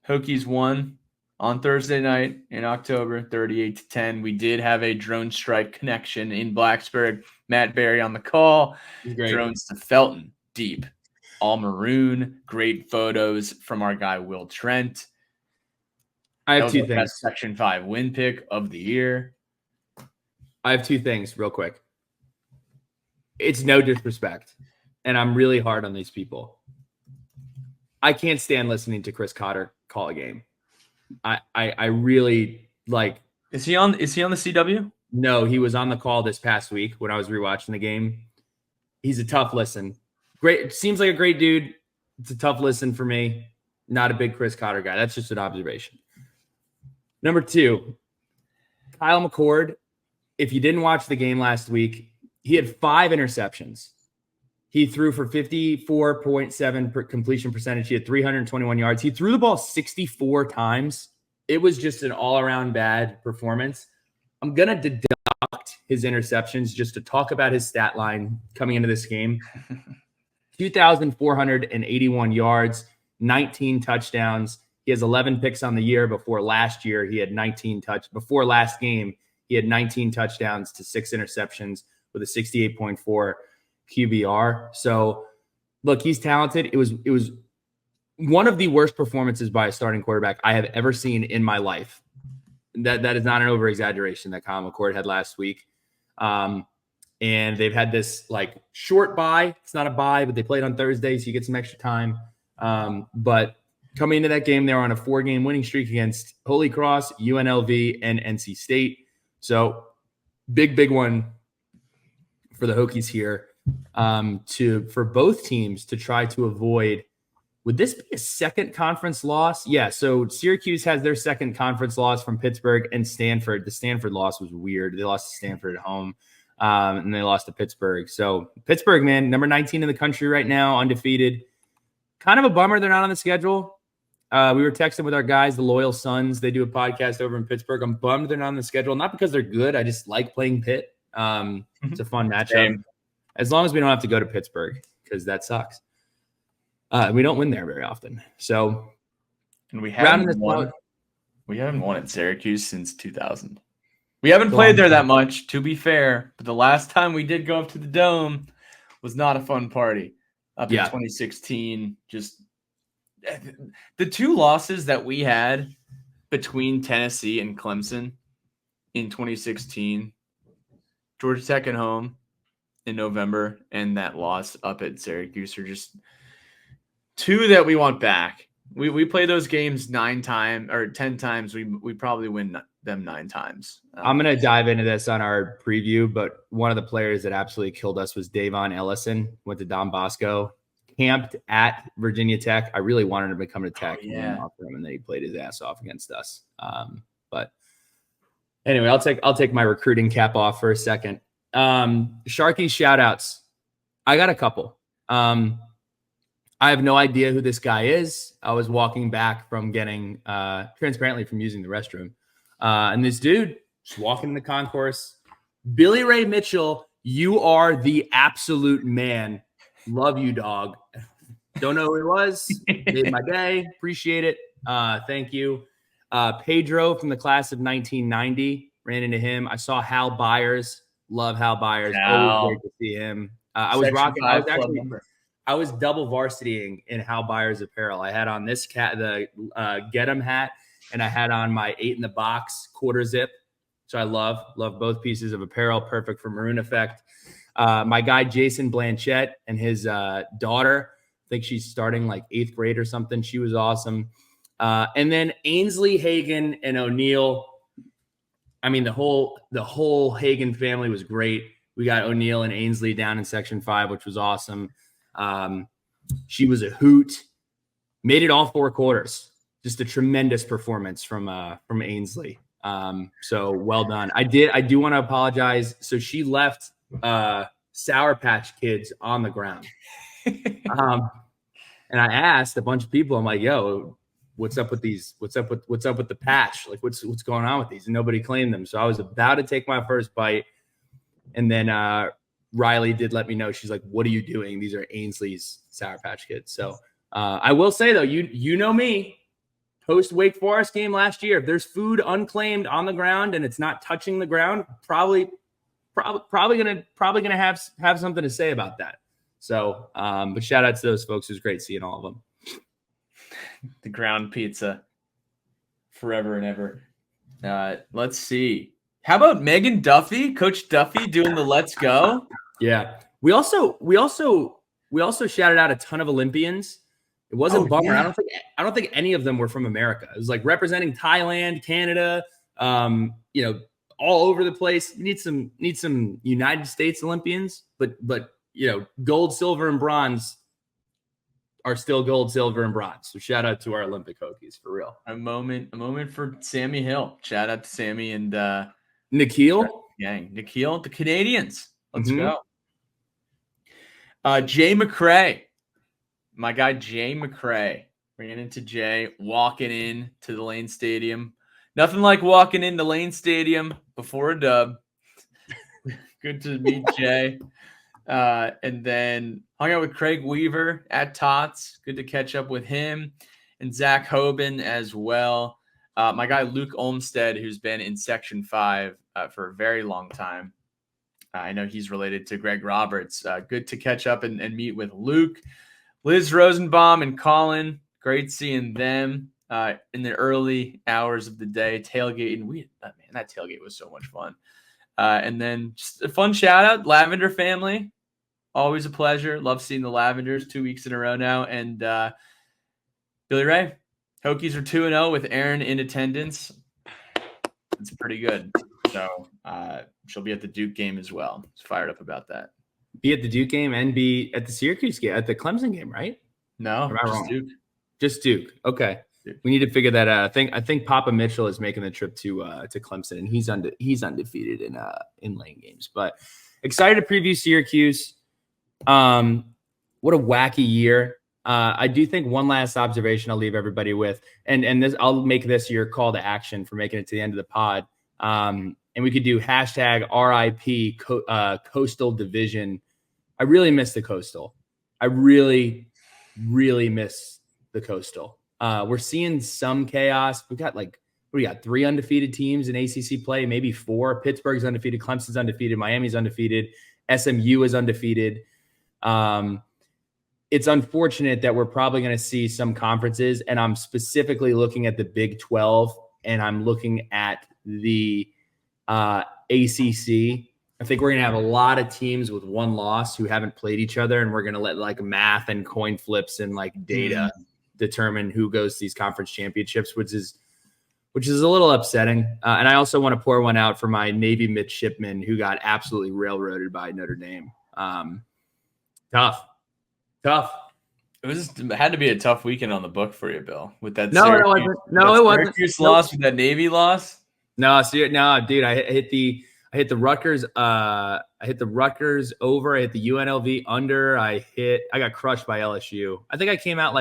Hokies won on Thursday night in October, 38-10. We did have a drone strike connection in Blacksburg. Matt Berry on the call. Drones to Felton, deep, all maroon. Great photos from our guy Will Trent. I have two things. Best Section 5 win pick of the year. I have two things real quick. It's no disrespect, and I'm really hard on these people. I can't stand listening to Chris Cotter call a game. I really like. Is he on the CW? No, he was on the call this past week when I was rewatching the game. He's a tough listen. Great, seems like a great dude. It's a tough listen for me. Not a big Chris Cotter guy. That's just an observation. Number two, Kyle McCord. If you didn't watch the game last week, he had 5 interceptions. He threw for 54.7 completion percentage. He had 321 yards. He threw the ball 64 times. It was just an all-around bad performance. I'm going to deduct his interceptions just to talk about his stat line coming into this game. 2,481 yards, 19 touchdowns. He has 11 picks on the year. Before last year, he had 19 before last game, he had 19 touchdowns to 6 interceptions with a 68.4 QBR. So, look, he's talented. It was one of the worst performances by a starting quarterback I have ever seen in my life. That is not an over-exaggeration that Kyle McCord had last week. And they've had this like short bye. It's not a bye, but they played on Thursday, so you get some extra time. But coming into that game, they were on a 4-game winning streak against Holy Cross, UNLV, and NC State. So big one for the Hokies here, for both teams to try to avoid. Would this be a second conference loss? Yeah. So Syracuse has their second conference loss from Pittsburgh and Stanford. The Stanford loss was weird. They lost to Stanford at home, and they lost to Pittsburgh. So Pittsburgh, man, number 19 in the country right now, undefeated. Kind of a bummer they're not on the schedule. We were texting with our guys, the Loyal Sons. They do a podcast over in Pittsburgh. I'm bummed they're not on the schedule. Not because they're good. I just like playing Pitt. It's a fun matchup. Same. As long as we don't have to go to Pittsburgh, because that sucks. We don't win there very often. So, and we haven't won at Syracuse since 2000. We haven't played there that much, to be fair. But the last time we did go up to the Dome was not a fun party. In 2016, just the 2 losses that we had between Tennessee and Clemson in 2016, Georgia Tech at home in November, and that loss up at Syracuse are just 2 that we want back. We play those games 9 times or 10 times. We probably win them 9 times. I'm going to dive into this on our preview, but one of the players that absolutely killed us was Davon Ellison. Went to Don Bosco, camped at Virginia Tech. I really wanted him to come to Tech, and then he played his ass off against us. But anyway, I'll take my recruiting cap off for a second. Sharky shout outs. I got a couple. I have no idea who this guy is. I was walking back from getting transparently from using the restroom. And this dude just walking in the concourse. Billy Ray Mitchell, you are the absolute man. Love you, dog. Don't know who it was. Made my day. Appreciate it. Thank you. Pedro from the class of 1990. Ran into him. I saw Hal Byers. Love Hal Byers. Always great to see him. I was double varsitying in Hal Byers apparel. I had on this the Get 'em hat, and I had on my 8 in the box quarter zip. So I love both pieces of apparel. Perfect for Maroon Effect. My guy, Jason Blanchett, and his daughter, I think she's starting like 8th grade or something. She was awesome. And then Ainsley, Hagan, and O'Neill. I mean, the whole Hagen family was great. We got O'Neal and Ainsley down in Section 5, which was awesome. She was a hoot. Made it all 4 quarters. Just a tremendous performance from Ainsley. So well done. I do want to apologize. So she left Sour Patch Kids on the ground. And I asked a bunch of people, I'm like, yo, what's up with these? What's up with the patch? Like, what's going on with these? And nobody claimed them. So I was about to take my first bite. And then Riley did let me know. She's like, what are you doing? These are Ainsley's Sour Patch Kids. So I will say, though, you know me, post Wake Forest game last year, if there's food unclaimed on the ground and it's not touching the ground, probably gonna have something to say about that. So, but shout out to those folks. It was great seeing all of them. The ground pizza forever and ever. Let's see. How about Megan Duffy, Coach Duffy doing the Let's Go? Yeah. We also shouted out a ton of Olympians. It wasn't bummer. Yeah. I don't think any of them were from America. It was like representing Thailand, Canada, all over the place. You need some United States Olympians, but gold, silver, and bronze are still gold, silver, and bronze. So shout out to our Olympic Hokies for real. A moment for Sammy Hill. Shout out to Sammy and Nikhil. Gang. Nikhil, the Canadians. Let's go. Jay McCray. My guy Jay McCray. Bringing into Jay, walking in to the Lane Stadium. Nothing like walking into Lane Stadium before a dub. Good to meet Jay. And then hung out with Craig Weaver at Tots. Good to catch up with him. And Zach Hoban as well. My guy Luke Olmstead, who's been in Section 5 for a very long time. I know he's related to Greg Roberts. Good to catch up and meet with Luke. Liz Rosenbaum and Colin. Great seeing them in the early hours of the day. Tailgating. That tailgate was so much fun. And then just a fun shout out, Lavender family. Always a pleasure. Love seeing the Lavenders 2 weeks in a row now. And Billy Ray, Hokies are 2-0 with Aaron in attendance. It's pretty good. So she'll be at the Duke game as well. Just fired up about that. Be at the Duke game and be at the Syracuse game, at the Clemson game, right? No, just Duke. Just Duke. Okay. We need to figure that out. I think Papa Mitchell is making the trip to Clemson, and he's undefeated in lane games. But excited to preview Syracuse. What a wacky year. I do think one last observation I'll leave everybody with, and this I'll make this your call to action for making it to the end of the pod. And we could do hashtag RIP Coastal Division. I really miss the Coastal. I really, really miss the Coastal. We're seeing some chaos. We got 3 undefeated teams in ACC play, maybe 4. Pittsburgh's undefeated, Clemson's undefeated, Miami's undefeated, SMU is undefeated. It's unfortunate that we're probably going to see some conferences, and I'm specifically looking at the Big 12, and I'm looking at the ACC. I think we're going to have a lot of teams with 1 loss who haven't played each other, and we're going to let math and coin flips and data determine who goes to these conference championships, which is a little upsetting. And I also want to pour one out for my Navy midshipmen who got absolutely railroaded by Notre Dame. Tough. It had to be a tough weekend on the book for you, Bill. With that, it wasn't. Syracuse loss with that Navy loss. No, dude, I hit the Rutgers. I hit the Rutgers over. I hit the UNLV under. I got crushed by LSU. I think I came out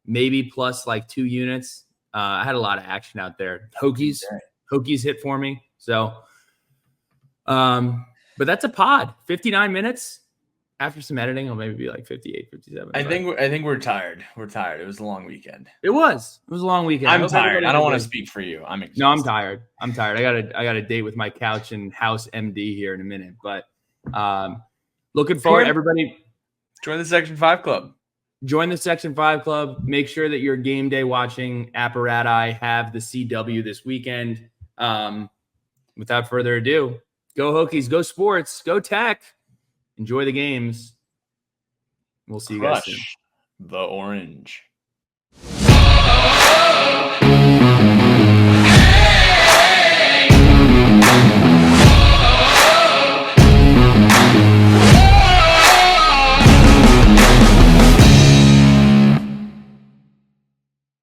maybe plus 2 units. I had a lot of action out there. Hokies hit for me. So, but that's a pod. 59 minutes. After some editing, it'll maybe be 58, 57. I think we're tired. We're tired. It was a long weekend. It was a long weekend. I'm tired. I don't want to speak for you. I'm exhausted. No, I'm tired. I got a date with my couch and house MD here in a minute. But looking forward, everybody. Join the Section 5 Club. Join the Section 5 Club. Make sure that your game day watching apparatus have the CW this weekend. Without further ado, go Hokies, go sports, go Tech. Enjoy the games. We'll see you guys soon. The orange.